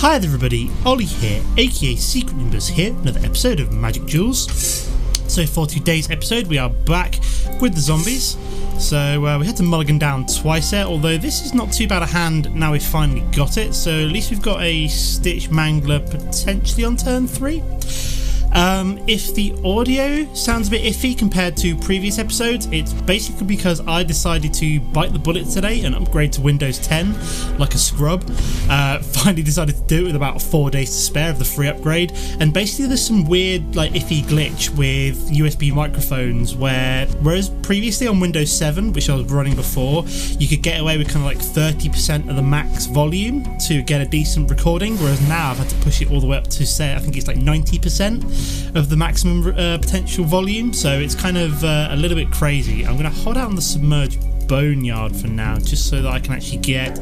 Hi there everybody, Ollie here, aka Secret Nimbus here, another episode of Magic Duels. So for today's episode we are back with the zombies. So we had to mulligan down twice there, although this is not too bad a hand now we've finally got it. So at least we've got a Stitched Mangler potentially on turn 3. If the audio sounds a bit iffy compared to previous episodes, it's basically because I decided to bite the bullet today and upgrade to Windows 10 like a scrub. Finally decided to do it with about 4 days to spare of the free upgrade, and basically there's some weird like iffy glitch with USB microphones whereas previously on Windows 7, which I was running before, you could get away with kind of like 30% of the max volume to get a decent recording, whereas now I've had to push it all the way up to say I think it's like 90% of the maximum potential volume, so it's kind of a little bit crazy. I'm going to hold out on the Submerged Boneyard for now, just so that I can actually get...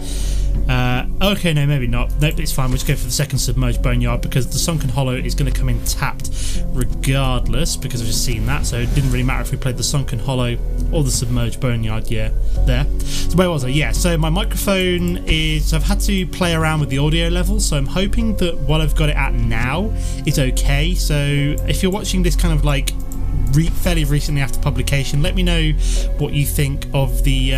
okay, no, maybe not. Nope, it's fine. We'll just go for the second Submerged Boneyard because the Sunken Hollow is going to come in tapped regardless, because I've just seen that, so it didn't really matter if we played the Sunken Hollow or the Submerged Boneyard. Yeah, there. So where was I? Yeah, so my microphone is... I've had to play around with the audio level, so I'm hoping that what I've got it at now is okay. So if you're watching this kind of like fairly recently after publication, let me know what you think of the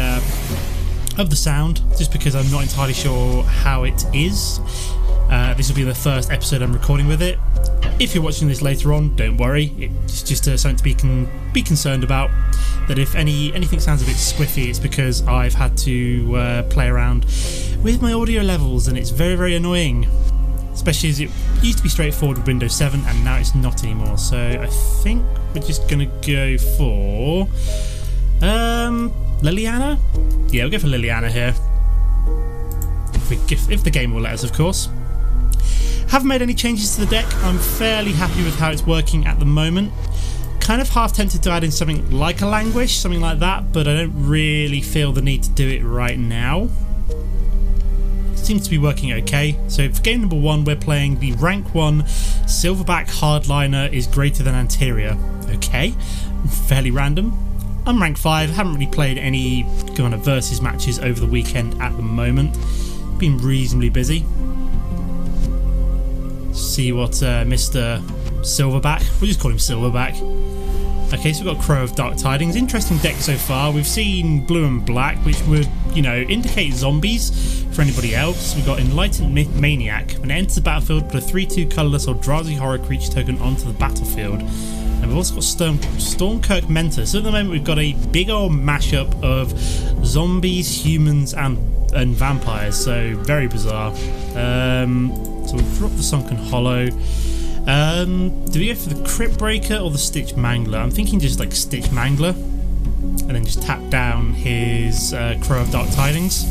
sound, just because I'm not entirely sure how it is. This will be the first episode I'm recording with it. If you're watching this later on, don't worry, it's just something to be concerned about, that if anything sounds a bit squiffy, it's because I've had to play around with my audio levels, and it's very, very annoying, especially as it used to be straightforward with Windows 7 and now it's not anymore. So I think we're just going to go for Liliana? Yeah, we'll go for Liliana here. If the game will let us, of course. Haven't made any changes to the deck. I'm fairly happy with how it's working at the moment. Kind of half tempted to add in something like a Languish, something like that, but I don't really feel the need to do it right now. Seems to be working okay. So for game number 1, we're playing the rank 1 Silverback Hardliner is greater than Anterior. Okay, fairly random. I'm rank 5, haven't really played any kind of versus matches over the weekend at the moment. Been reasonably busy. See what Mr. Silverback, we'll just call him Silverback. Okay, so we've got Crow of Dark Tidings. Interesting deck so far. We've seen blue and black, which would, you know, indicate zombies for anybody else. We've got Enlightened Maniac. When it enters the battlefield, put a 3/2 colourless or drowsy horror creature token onto the battlefield. And we've also got Stormkirk Mentor. So at the moment we've got a big old mashup of zombies, humans and vampires. So very bizarre. So we'll drop the Sunken Hollow. Do we go for the Cryptbreaker or the Stitched Mangler? I'm thinking just like Stitched Mangler, and then just tap down his Crow of Dark Tidings.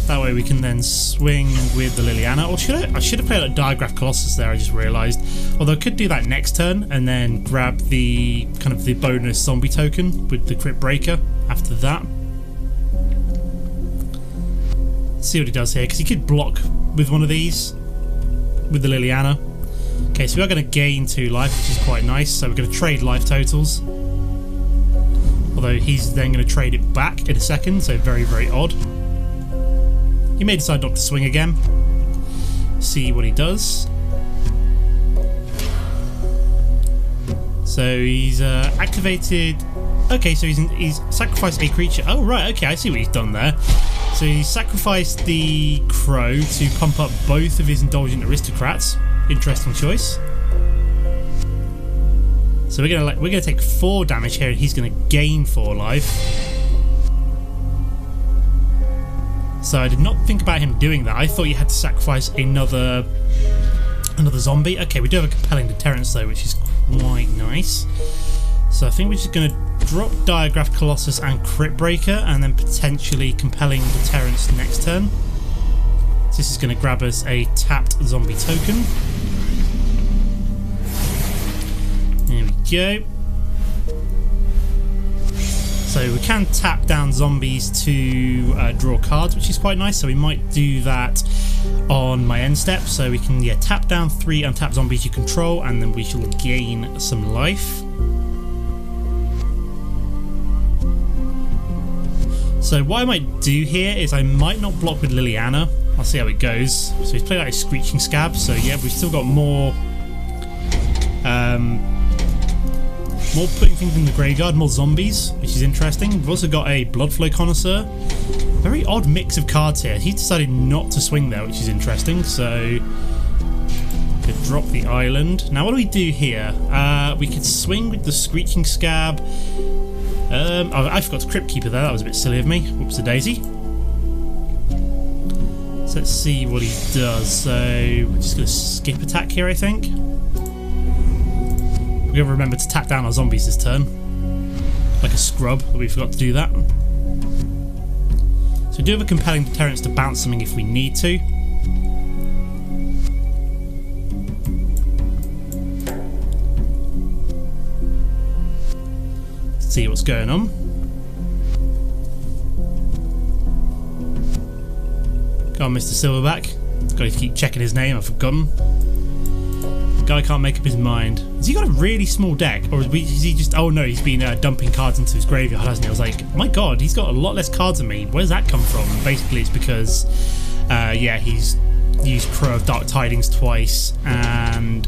That way we can then swing with the Liliana. Or I should have played like Diregraf Colossus there, I just realised. Although I could do that next turn and then grab the kind of the bonus zombie token with the Cryptbreaker after that. See what he does here, because he could block with one of these with the Liliana. Okay, so we are going to gain 2 life, which is quite nice. So we're going to trade life totals. Although he's then going to trade it back in a second, so very, very odd. He may decide not to swing again. See what he does. So he's activated... Okay, so he's sacrificed a creature. Oh, right, okay, I see what he's done there. So he sacrificed the Crow to pump up both of his Indulgent Aristocrats. Interesting choice. So we're gonna take 4 damage here, and he's gonna gain 4 life. So I did not think about him doing that. I thought you had to sacrifice another zombie. Okay, we do have a Compelling Deterrence though, which is quite nice. So I think we're just going to drop Diregraf Colossus and Cryptbreaker, and then potentially Compelling Deterrence next turn. So this is going to grab us a tapped zombie token. There we go. So we can tap down zombies to draw cards, which is quite nice. So we might do that on my end step. So we can tap down 3 untap zombies you control, and then we shall gain some life. So what I might do here is I might not block with Liliana. I'll see how it goes. So he's played out his Screeching Skaab. So yeah, we've still got more putting things in the graveyard, more zombies, which is interesting. We've also got a Bloodflow Connoisseur. Very odd mix of cards here. He's decided not to swing there, which is interesting. So could drop the island. Now what do we do here? We could swing with the Screeching Skaab. Oh, I forgot to Crypt Keeper there. That was a bit silly of me. Whoops-a-daisy. So let's see what he does. So we're just going to skip attack here, I think. We're going to remember to tap down our zombies this turn. Like a scrub, but we forgot to do that. So we do have a Compelling Deterrence to bounce something if we need to. See what's going on. Go on, Mr. Silverback. Got to keep checking his name, I've forgotten. The guy can't make up his mind. Has he got a really small deck? Or is he just... Oh no, he's been dumping cards into his graveyard, hasn't he? I was like, my god, he's got a lot less cards than me. Where does that come from? And basically it's because, yeah, he's used Crow of Dark Tidings twice, and...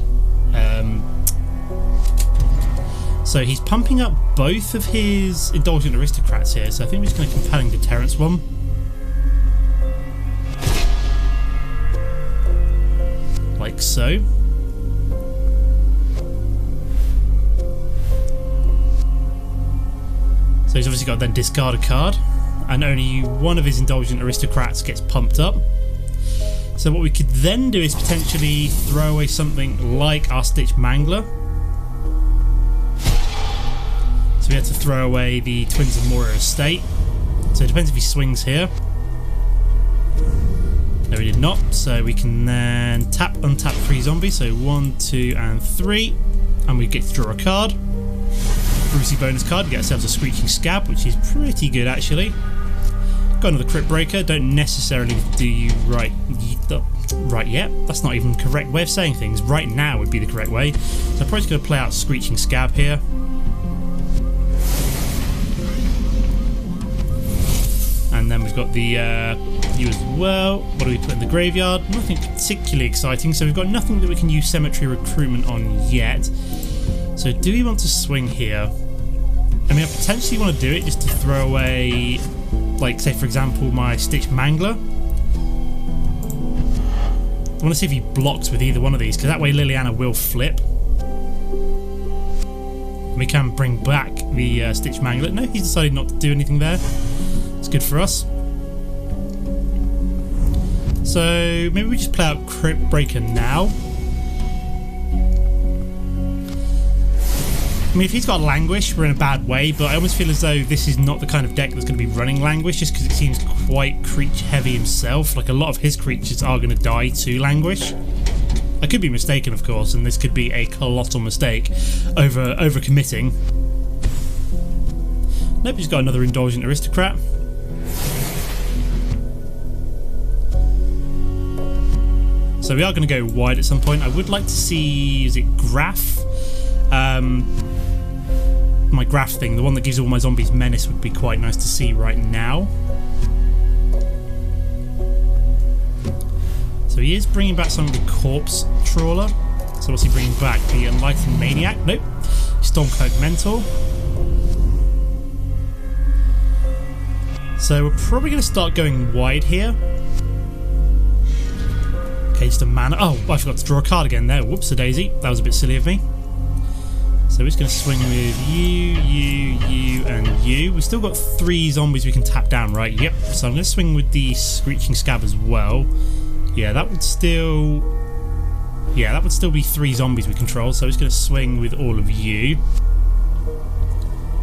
so he's pumping up both of his Indulgent Aristocrats here, so I think we're just going to Compelling Deterrence one. Like so. So he's obviously got to then discard a card, and only one of his Indulgent Aristocrats gets pumped up. So what we could then do is potentially throw away something like our Stitched Mangler. So we had to throw away the Twins of Moria Estate. So it depends if he swings here. No, he did not. So we can then tap, untap 3 zombies. So 1, 2, and 3. And we get to draw a card. Brucey bonus card. Get ourselves a Screeching Skaab, which is pretty good actually. Got another Cryptbreaker. Don't necessarily do you right yet. That's not even the correct way of saying things. Right now would be the correct way. So I'm probably just going to play out Screeching Skaab here. And then we've got the you as well. What do we put in the graveyard? Nothing particularly exciting. So we've got nothing that we can use Cemetery Recruitment on yet. So do we want to swing here? I mean, I potentially want to do it just to throw away, like, say for example, my Stitched Mangler. I want to see if he blocks with either one of these, because that way Liliana will flip. And we can bring back the Stitched Mangler. No, he's decided not to do anything there. It's good for us. So maybe we just play out Cryptbreaker now. I mean, if he's got Languish, we're in a bad way, but I almost feel as though this is not the kind of deck that's going to be running Languish, just because it seems quite creature heavy himself. Like, a lot of his creatures are going to die to Languish. I could be mistaken, of course, and this could be a colossal mistake over committing. Nope, he's got another Indulgent Aristocrat. So we are going to go wide at some point. I would like to see, is it Graf? My Graf thing, the one that gives all my zombies menace, would be quite nice to see right now. So he is bringing back some of the Corpse Trawler. So what's he bringing back? The Enlightened Maniac? Nope. Stormcloak Mentor. So we're probably going to start going wide here. Okay, just a mana. Oh, I forgot to draw a card again there. Whoops-a-daisy. That was a bit silly of me. So we're just going to swing with you, and you. We've still got 3 zombies we can tap down, right? Yep. So I'm going to swing with the Screeching Skaab as well. Yeah, that would still... Yeah, that would still be 3 zombies we control. So I'm just going to swing with all of you.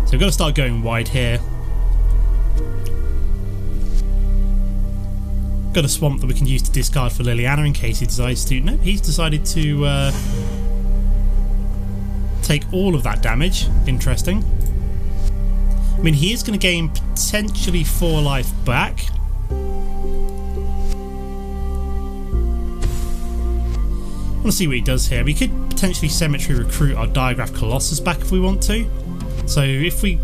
So we've got to start going wide here. Got a swamp that we can use to discard for Liliana in case he decides to... No, he's decided to take all of that damage. Interesting. I mean, he is going to gain potentially 4 life back. I want to see what he does here. We could potentially Cemetery Recruit our Diregraf Colossus back if we want to. So if we,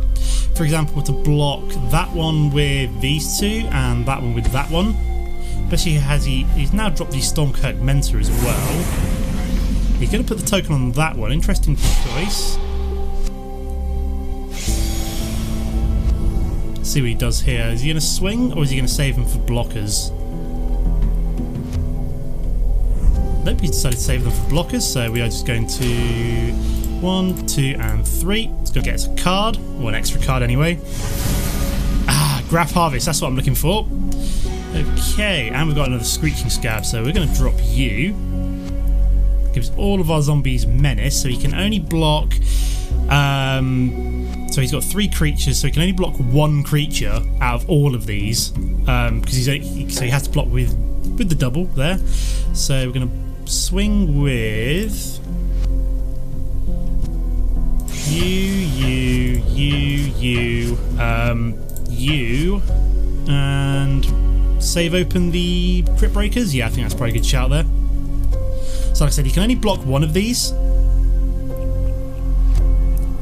for example, were to block that one with these two and that one with that one, especially he's now dropped the Stormkirk Mentor as well. He's going to put the token on that one. Interesting choice. Let's see what he does here. Is he going to swing or is he going to save him for blockers? Nope, he's decided to save them for blockers, so we are just going to 1, 2 and 3. Let's go get us a card, or an extra card anyway. Ah, Graf Harvest, that's what I'm looking for. Okay, and we've got another Screeching Skaab, so we're going to drop you. Gives all of our zombies menace, so he can only block. So he's got 3 creatures, so he can only block 1 creature out of all of these, because he has to block with the double there. So we're going to swing with you, and save open the Cryptbreakers. Yeah, I think that's probably a good shout there. So like I said, you can only block 1 of these.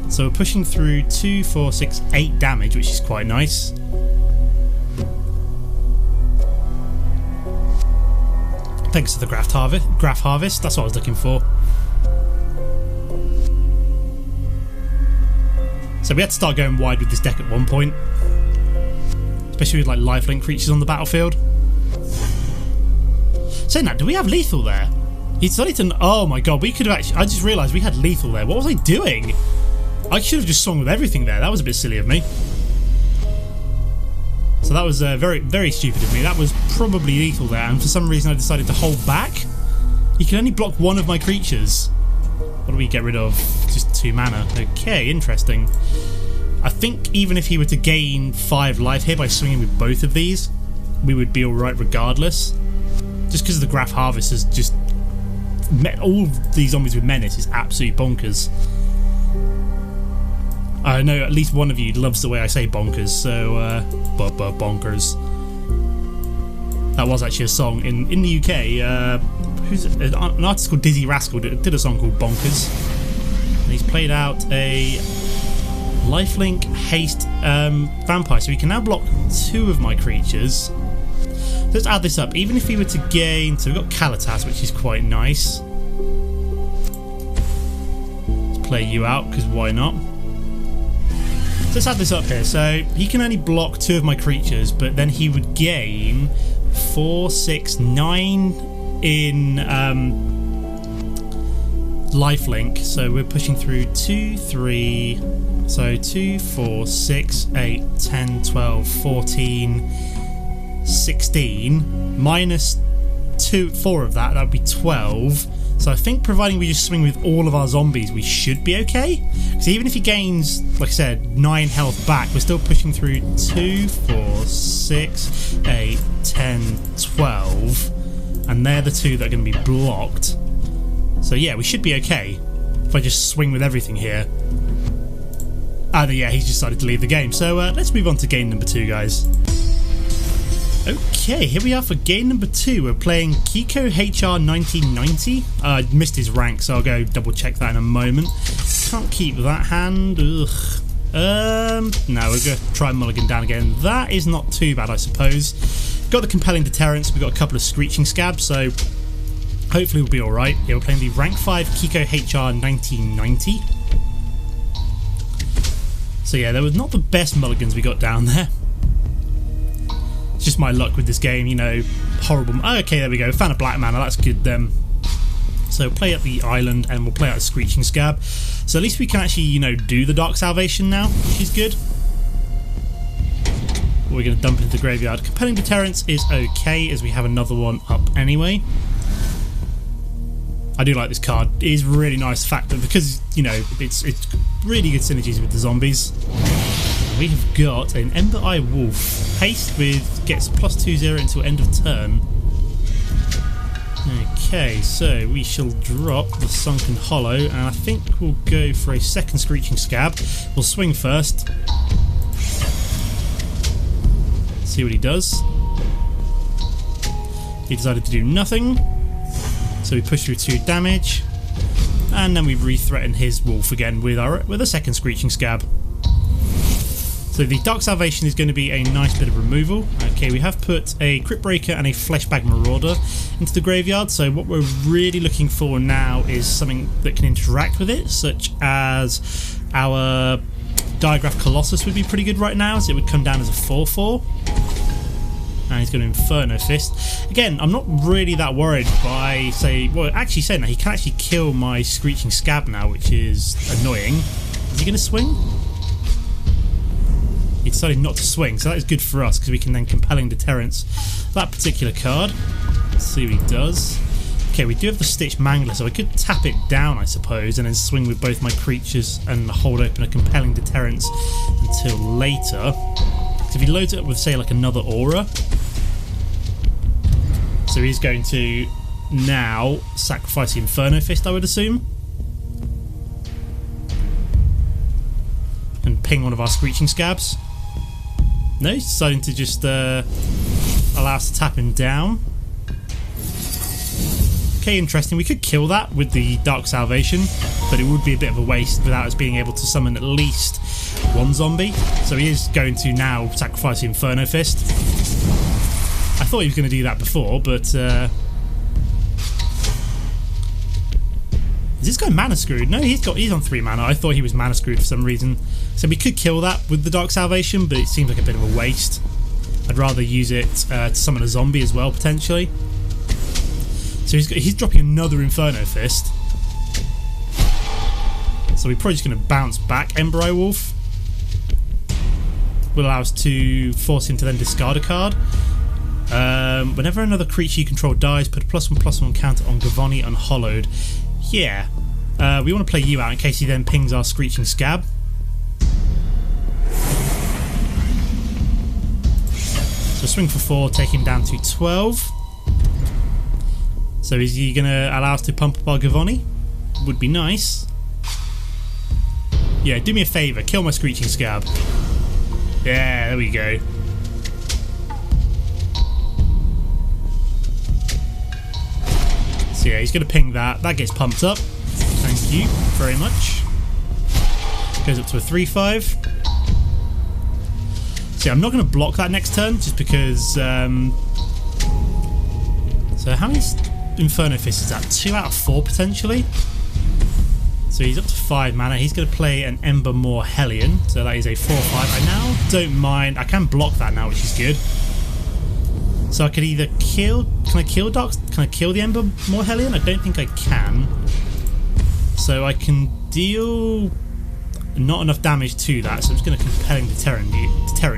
So we're pushing through 2, 4, 6, 8 damage, which is quite nice. Thanks to the Graf Harvest, that's what I was looking for. So we had to start going wide with this deck at one point, especially with like lifelink creatures on the battlefield. Saying that, do we have lethal there? He decided to. Oh my god, we could have actually. I just realised we had lethal there. What was I doing? I should have just swung with everything there. That was a bit silly of me. So that was very, very stupid of me. That was probably lethal there, and for some reason I decided to hold back. He can only block 1 of my creatures. What do we get rid of? Just 2 mana. Okay, interesting. I think even if he were to gain 5 life here by swinging with both of these, we would be alright regardless. Just because the Graf Harvest has just met all of these zombies with menace is absolutely bonkers. I know at least one of you loves the way I say bonkers, so bonkers. That was actually a song in the UK. Who's an artist called Dizzy Rascal did a song called Bonkers, and he's played out a lifelink haste vampire, so he can now block 2 of my creatures. Let's add this up. Even if he were to gain, so we've got Kalitas, which is quite nice. Let's play you out because why not? So let's add this up here. So he can only block 2 of my creatures, but then he would gain 4, 6, 9 in lifelink. So we're pushing through 2, 3, so 2, 4, 6, 8, 10, 12, 14, 16 minus 4 of that would be 12. So I think providing we just swing with all of our zombies, we should be okay. Because even if he gains, like I said, 9 health back, we're still pushing through 2, 4, 6, 8, 10, 12. And they're the 2 that are going to be blocked. So yeah, we should be okay if I just swing with everything here. Yeah, he's decided to leave the game. So let's move on to game number 2, guys. Okay, here we are for game number 2. We're playing Kiko HR 1990. I missed his rank, so I'll go double check that in a moment. Can't keep that hand. Ugh. No, we're going to try mulligan down again. That is not too bad, I suppose. Got the Compelling Deterrence. We've got a couple of Screeching Skaab, so hopefully we'll be alright. Yeah, we're playing the rank 5 Kiko HR 1990. So yeah, there was not the best mulligans we got down there. It's just my luck with this game, you know, horrible. Oh, okay, there we go. Found a black mana, that's good then. So play at the island and we'll play out a Screeching Skaab. So at least we can actually, you know, do the Dark Salvation now, which is good. We're going to dump into the graveyard. Compelling Deterrence is okay, as we have another one up anyway. I do like this card. It is really nice, the fact that because, you know, it's really good synergies with the zombies. We have got an Ember Eye Wolf. Haste with gets +2/0 until end of turn. Okay, so we shall drop the Sunken Hollow, and I think we'll go for a second Screeching Skaab. We'll swing first. See what he does. He decided to do nothing, so we push through 2 damage, and then we re-threaten his wolf again with a second Screeching Skaab. So the Dark Salvation is going to be a nice bit of removal. Okay, we have put a Cryptbreaker and a Fleshbag Marauder into the graveyard, so what we're really looking for now is something that can interact with it, such as our Diregraf Colossus would be pretty good right now, as it would come down as a 4/4. And he's going to Inferno Fist. Again, I'm not really that worried by, actually saying that, he can actually kill my Screeching Skaab now, which is annoying. Is he going to swing? He decided not to swing, so that is good for us because we can then Compelling Deterrence that particular card. Let's see what he does. Okay, we do have the Stitched Mangler, so I could tap it down, I suppose, and then swing with both my creatures and hold open a Compelling Deterrence until later. So if he loads it up with, say, like another Aura, so he's going to now sacrifice the Inferno Fist, I would assume, and ping one of our Screeching Skaabs. No, he's deciding to just allow us to tap him down. Okay, interesting. We could kill that with the Dark Salvation, but it would be a bit of a waste without us being able to summon at least one zombie. So he is going to now sacrifice the Inferno Fist. I thought he was going to do that before, but... is this guy mana screwed? No, he's on 3 mana. I thought he was mana screwed for some reason. So we could kill that with the Dark Salvation, but it seems like a bit of a waste. I'd rather use it to summon a zombie as well, potentially. So he's dropping another Inferno Fist. So we're probably just going to bounce back Ember Eye Wolf. Will allow us to force him to then discard a card. Whenever another creature you control dies, put a +1/+1 counter on Gavony Unhallowed. Yeah, we want to play you out in case he then pings our Screeching Skaab. So swing for 4, take him down to 12. So is he going to allow us to pump up our Gavony? Would be nice. Yeah, do me a favour, kill my Screeching Skaab. Yeah, there we go. So yeah, he's going to ping that. That gets pumped up. Thank you very much. Goes up to a 3/5. So yeah, I'm not going to block that next turn just because... so how many Inferno Fists is that? 2 out of 4 potentially? So he's up to 5 mana. He's going to play an Ember More Hellion. So that is a 4/5. I now don't mind. I can block that now, which is good. So I could either kill... Can I kill the Ember More Hellion? I don't think I can. So I can deal not enough damage to that. So I'm just going to Compelling Deterrent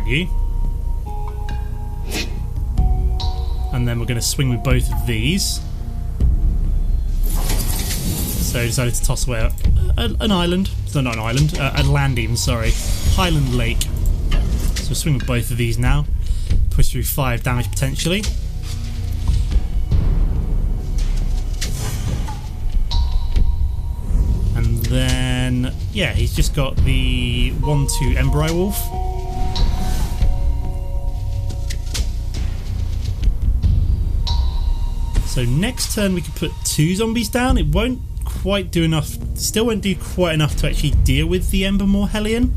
you. And then we're going to swing with both of these. So I decided to toss away an island. No, not an island. A landing, sorry. Highland Lake. So swing with both of these now. Push through 5 damage potentially. And then, yeah, he's just got the 1/2 Ember Eye Wolf. So next turn we could put 2 zombies down. It won't quite do enough, still won't do quite enough to actually deal with the Ember More Hellion.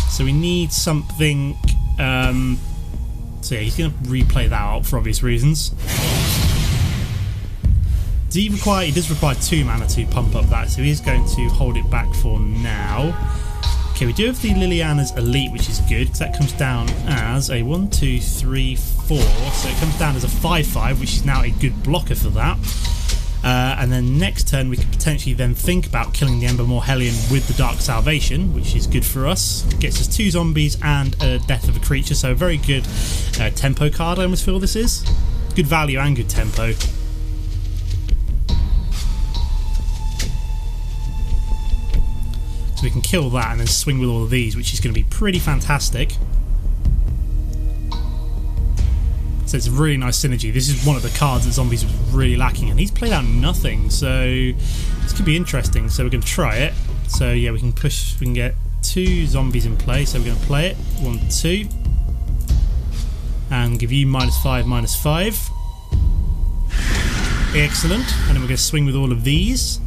So we need something... so yeah, he's going to replay that out for obvious reasons. He does require 2 mana to pump up that, so he's going to hold it back for now. Okay, we do have the Liliana's Elite, which is good, because that comes down as a 1, 2, 3, 4. So it comes down as a 5/5, which is now a good blocker for that. And then next turn we could potentially then think about killing the Ember More Hellion with the Dark Salvation, which is good for us. Gets us 2 zombies and a death of a creature, so a very good tempo card, I almost feel this is. Good value and good tempo. So we can kill that and then swing with all of these, which is going to be pretty fantastic. So it's a really nice synergy. This is one of the cards that Zombies was really lacking, and he's played out nothing, so this could be interesting. So we're going to try it. So yeah, we can get 2 zombies in play, so we're going to play it. 1, 2. And give you -5, -5. Excellent. And then we're going to swing with all of these.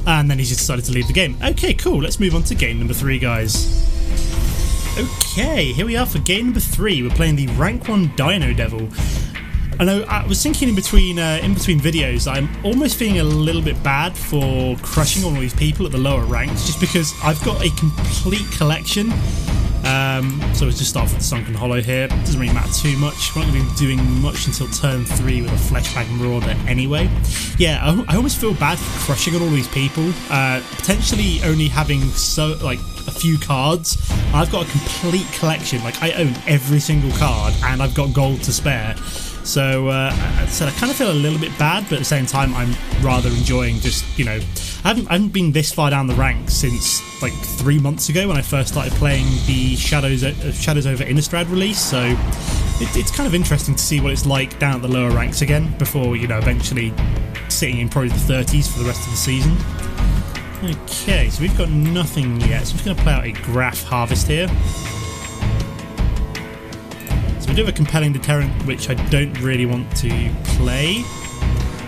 And then he's just decided to leave the game. Okay, cool. Let's move on to game number 3, guys. Okay, here we are for game number 3. We're playing the rank 1 Dino Devil. I know I was thinking in between videos, I'm almost feeling a little bit bad for crushing all these people at the lower ranks, just because I've got a complete collection. So let's just start with the Sunken Hollow here. Doesn't really matter too much. We're not going to be doing much until turn 3 with a Fleshbag Marauder anyway. Yeah, I almost feel bad for crushing on all these people. Potentially only having a few cards. I've got a complete collection. Like, I own every single card, and I've got gold to spare. So I kind of feel a little bit bad, but at the same time, I'm rather enjoying just, you know, I haven't been this far down the ranks since like 3 months ago when I first started playing the Shadows over Innistrad release. So it's kind of interesting to see what it's like down at the lower ranks again before, you know, eventually sitting in probably the 30s for the rest of the season. Okay, so we've got nothing yet. So I'm just going to play out a Graf Harvest here. So we do have a Compelling Deterrent, which I don't really want to play.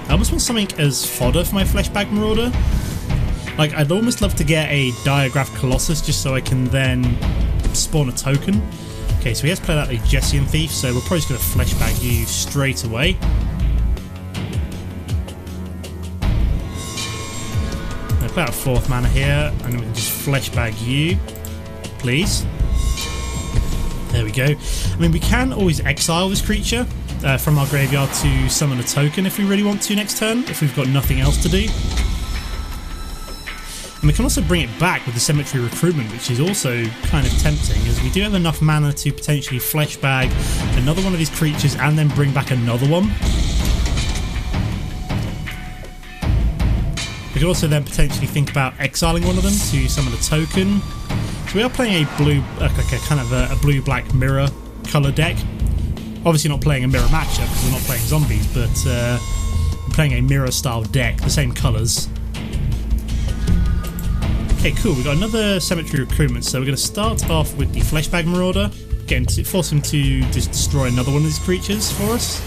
I almost want something as fodder for my Fleshbag Marauder. Like, I'd almost love to get a Diregraf Colossus just so I can then spawn a token. Okay, so he has played out a Gesian Thief, so we're probably just going to Fleshbag you straight away. I'll play out 4th mana here, and then we can just Fleshbag you, please. There we go. I mean, we can always exile this creature from our graveyard to summon a token if we really want to next turn, if we've got nothing else to do. And we can also bring it back with the Cemetery Recruitment, which is also kind of tempting, as we do have enough mana to potentially Fleshbag another one of these creatures and then bring back another one. We could also then potentially think about exiling one of them to summon a token. So we are playing a blue, a blue-black mirror colour deck. Obviously not playing a mirror matchup because we're not playing zombies, but we're playing a mirror-style deck, the same colours. Okay, cool. We've got another Cemetery Recruitment, so we're going to start off with the Fleshbag Marauder, force him to just destroy another one of these creatures for us.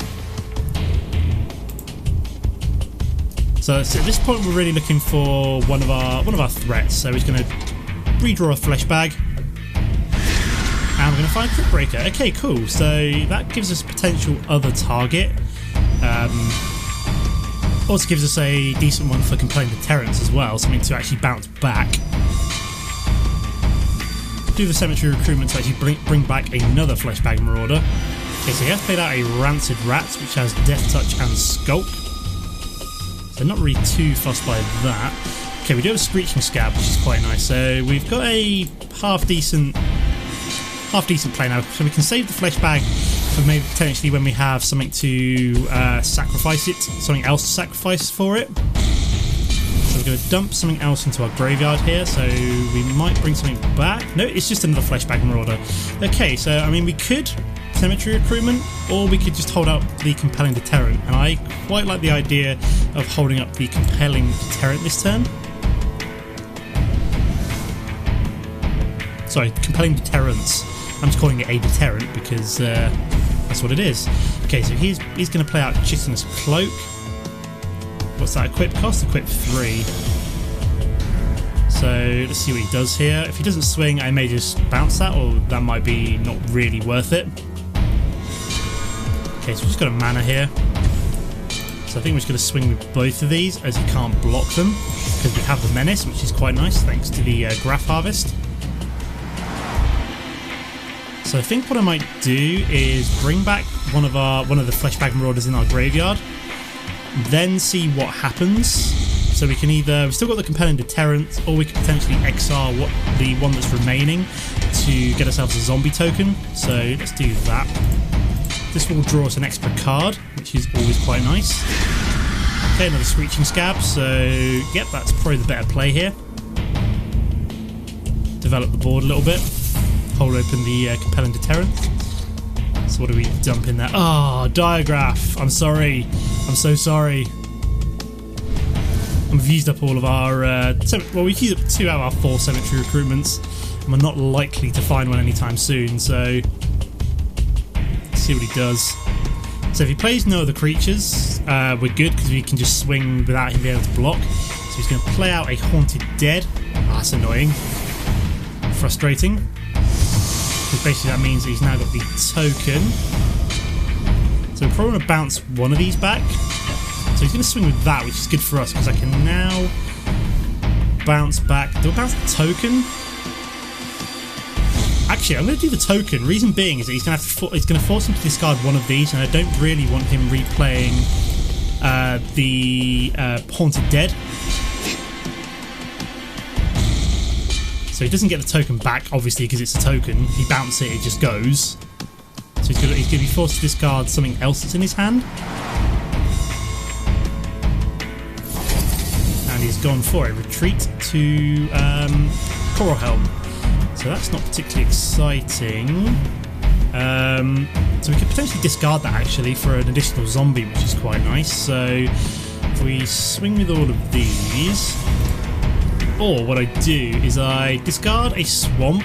So at this point we're really looking for one of our threats, so he's going to redraw a Fleshbag, and we're going to find Cryptbreaker. Okay, cool. So that gives us a potential other target. Also gives us a decent one for Compelling Deterrence as well, something to actually bounce back. Do the Cemetery Recruitment to actually bring back another Fleshbag Marauder. Okay, so he has played out a Rancid Rat, which has Death Touch and Skulk. So not really too fussed by that. Okay, we do have a Screeching Skaab, which is quite nice. So we've got a half decent play now. So we can save the Fleshbag for maybe potentially when we have something to sacrifice it, something else to sacrifice for it. So we're going to dump something else into our graveyard here. So we might bring something back. No, it's just another Fleshbag Marauder. Okay, so I mean we could Cemetery Recruitment, or we could just hold out the Compelling Deterrent, and I quite like the idea of holding up the Compelling Deterrent this turn. Sorry, Compelling Deterrence. I'm just calling it a deterrent because that's what it is. Okay, so he's going to play out Chitinous Cloak. What's that equip cost? Equip 3. So let's see what he does here. If he doesn't swing, I may just bounce that, or that might be not really worth it. Okay, so we've just got a mana here. So I think we're just going to swing with both of these, as he can't block them, because we have the Menace, which is quite nice, thanks to the Graf Harvest. So I think what I might do is bring back one of the Fleshbag Marauders in our graveyard, then see what happens. So we can we've still got the Compelling Deterrent, or we can potentially exile the one that's remaining to get ourselves a zombie token. So let's do that. This will draw us an extra card, which is always quite nice. Okay, another Screeching Skaab, so yep, that's probably the better play here. Develop the board a little bit. Hold open the Compelling Deterrent. So what do we dump in there? Oh, Diregraf. I'm sorry. I'm so sorry. And we've used up all of our... well, we've used up 2 out of our 4 Cemetery Recruitments, and we're not likely to find one anytime soon, so... let's see what he does. So if he plays no other creatures, we're good, because we can just swing without him being able to block. So he's going to play out a Haunted Dead. Oh, that's annoying. Frustrating. Because basically that means that he's now got the token. So we're probably going to bounce one of these back. So he's going to swing with that, which is good for us because I can now bounce back. Do I bounce the token? Actually, I'm going to do the token. Reason being is that he's going to force him to discard one of these, and I don't really want him replaying the Haunted Dead. So he doesn't get the token back, obviously, because it's a token. If he bounces it, it just goes. So he's going to be forced to discard something else that's in his hand. And he's gone for a retreat to Coral Helm. So that's not particularly exciting. So we could potentially discard that actually for an additional zombie, which is quite nice. So if we swing with all of these, or what I do is I discard a swamp,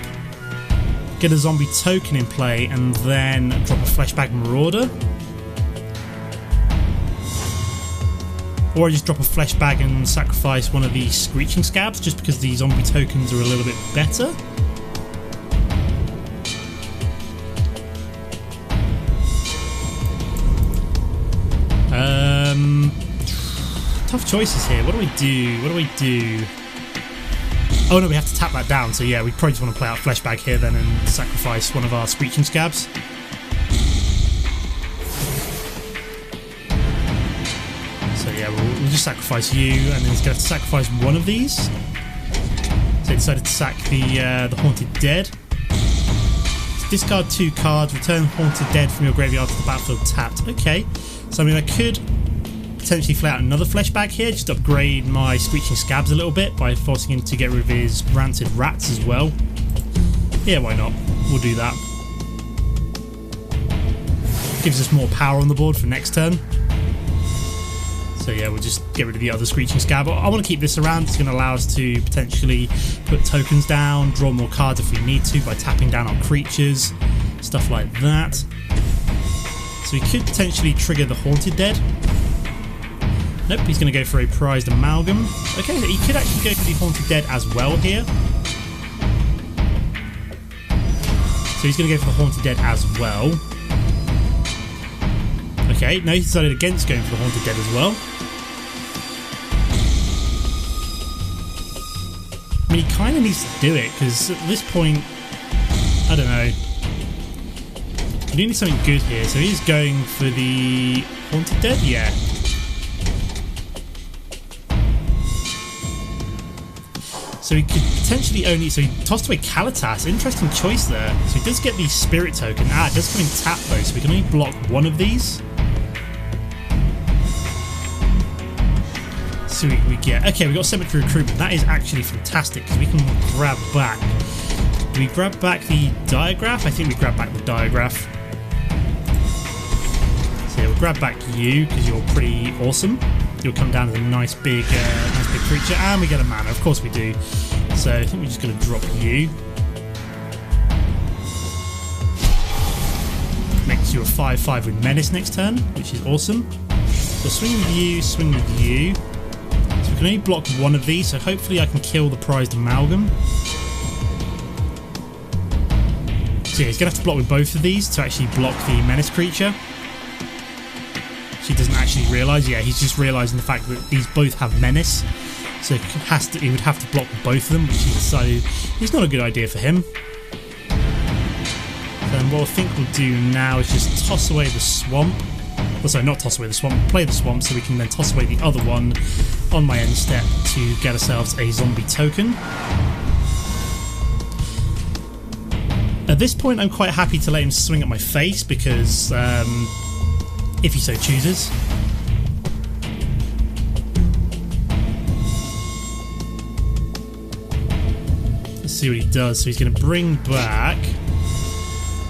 get a zombie token in play, and then drop a Fleshbag Marauder. Or I just drop a Fleshbag and sacrifice one of the Screeching Skaabs, just because the zombie tokens are a little bit better. Tough choices here. What do we do? What do we do? Oh no, we have to tap that down. So yeah, we probably just want to play out Fleshbag here then and sacrifice one of our Screeching Skaabs. So yeah, we'll just sacrifice you, and then he's going to have to sacrifice one of these. So he decided to sack the Haunted Dead. So discard 2 cards, return Haunted Dead from your graveyard to the battlefield tapped. Okay, so I mean I could potentially play out another Fleshbag here, just upgrade my Screeching Skaabs a little bit by forcing him to get rid of his Rancid Rats as well. Yeah, why not? We'll do that. Gives us more power on the board for next turn. So yeah, we'll just get rid of the other Screeching Skaab. I want to keep this around. It's going to allow us to potentially put tokens down, draw more cards if we need to by tapping down our creatures, stuff like that. So we could potentially trigger the Haunted Dead. Nope, he's going to go for a Prized Amalgam. Okay, he could actually go for the Haunted Dead as well here. So he's going to go for the Haunted Dead as well. Okay, no, he decided against going for the Haunted Dead as well. I mean, he kind of needs to do it, because at this point, I don't know. We do need something good here, so he's going for the Haunted Dead? Yeah. So he could potentially only... So he tossed away Kalitas. Interesting choice there. So he does get the Spirit token. Ah, it does come in tap though, so we can only block one of these. So we get... Okay, we got Cemetery Recruitment. That is actually fantastic, because we can grab back... Do we grab back the Diregraf? I think we grab back the Diregraf. So yeah, we'll grab back you, because you're pretty awesome. You'll come down as a nice big creature, and we get a mana. Of course we do. So I think we're just going to drop you. Makes you a 5/5 with Menace next turn, which is awesome. We'll swing with you, swing with you. So we can only block one of these, so hopefully I can kill the Prized Amalgam. So yeah, he's going to have to block with both of these to actually block the Menace creature. She doesn't actually realise. Yeah, he's just realising the fact that these both have Menace, so he would have to block both of them, which he decided is not a good idea for him. Then what I think we'll do now is just toss away the swamp. Well, sorry, not toss away the swamp, play the swamp, so we can then toss away the other one on my end step to get ourselves a zombie token. At this point, I'm quite happy to let him swing at my face because. If he so chooses. Let's see what he does. So he's going to bring back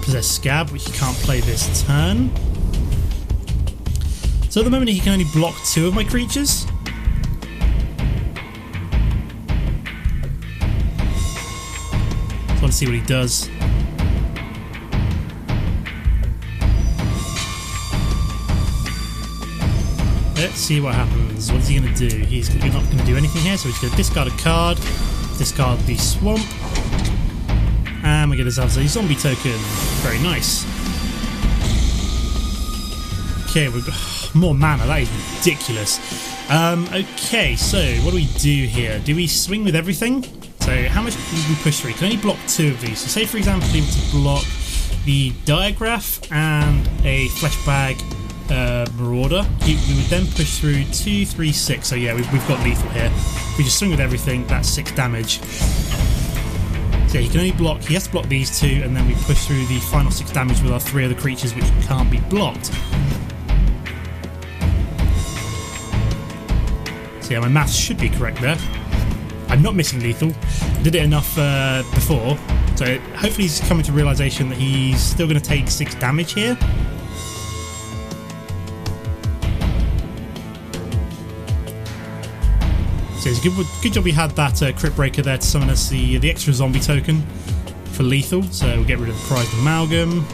Possessed Scab, which he can't play this turn. So at the moment he can only block 2 of my creatures. So let's see what he does. Let's see what happens. What is he going to do? He's not going to do anything here, so he's going to discard a card, discard the swamp, and we get ourselves a zombie token. Very nice. Okay, we've got more mana. That is ridiculous. Okay, so what do we do here? Do we swing with everything? So how much do we push through? You can only block 2 of these. So say for example we were to block the Diregraf and a Fleshbag Marauder. We would then push through 2, 3, 6. So yeah, we've got lethal here. If we just swing with everything, that's 6 damage. So yeah, he can only block, he has to block these 2, and then we push through the final 6 damage with our 3 other creatures which can't be blocked. So yeah, my maths should be correct there. I'm not missing lethal. I did it enough before, so hopefully he's coming to realisation that he's still going to take 6 damage here. So it's a good job we had that Cryptbreaker there to summon us the extra zombie token for lethal. So we'll get rid of the prized amalgam,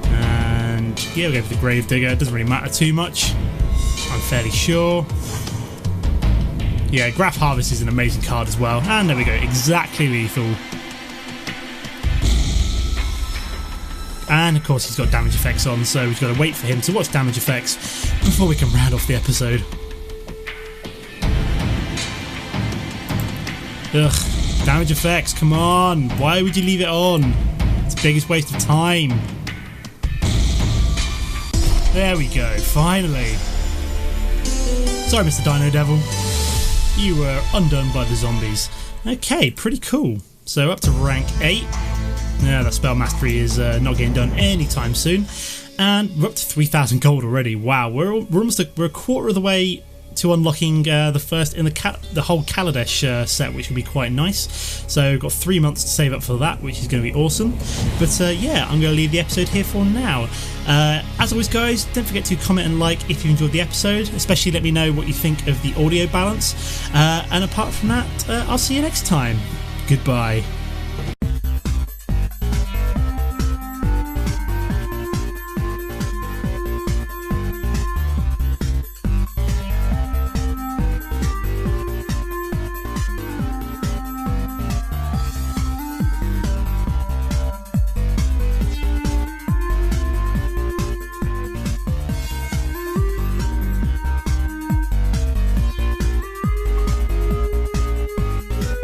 and yeah, we'll go for the Gravedigger. It doesn't really matter too much, I'm fairly sure. Yeah, Graf Harvest is an amazing card as well. And there we go, exactly lethal. And of course he's got damage effects on, so we've got to wait for him to watch damage effects before we can round off the episode. Ugh, damage effects, come on. Why would you leave it on? It's the biggest waste of time. There we go, finally. Sorry, Mr. Dino Devil. You were undone by the zombies. Okay, pretty cool. So up to rank 8. Yeah, that spell mastery is not getting done anytime soon. And we're up to 3,000 gold already. Wow, we're almost we're a quarter of the way to unlocking the first in the whole Kalitas set, which will be quite nice. So we've got 3 months to save up for that, which is going to be awesome. But yeah, I'm going to leave the episode here for now. As always guys, don't forget to comment and like if you enjoyed the episode, especially let me know what you think of the audio balance. And apart from that, I'll see you next time. Goodbye.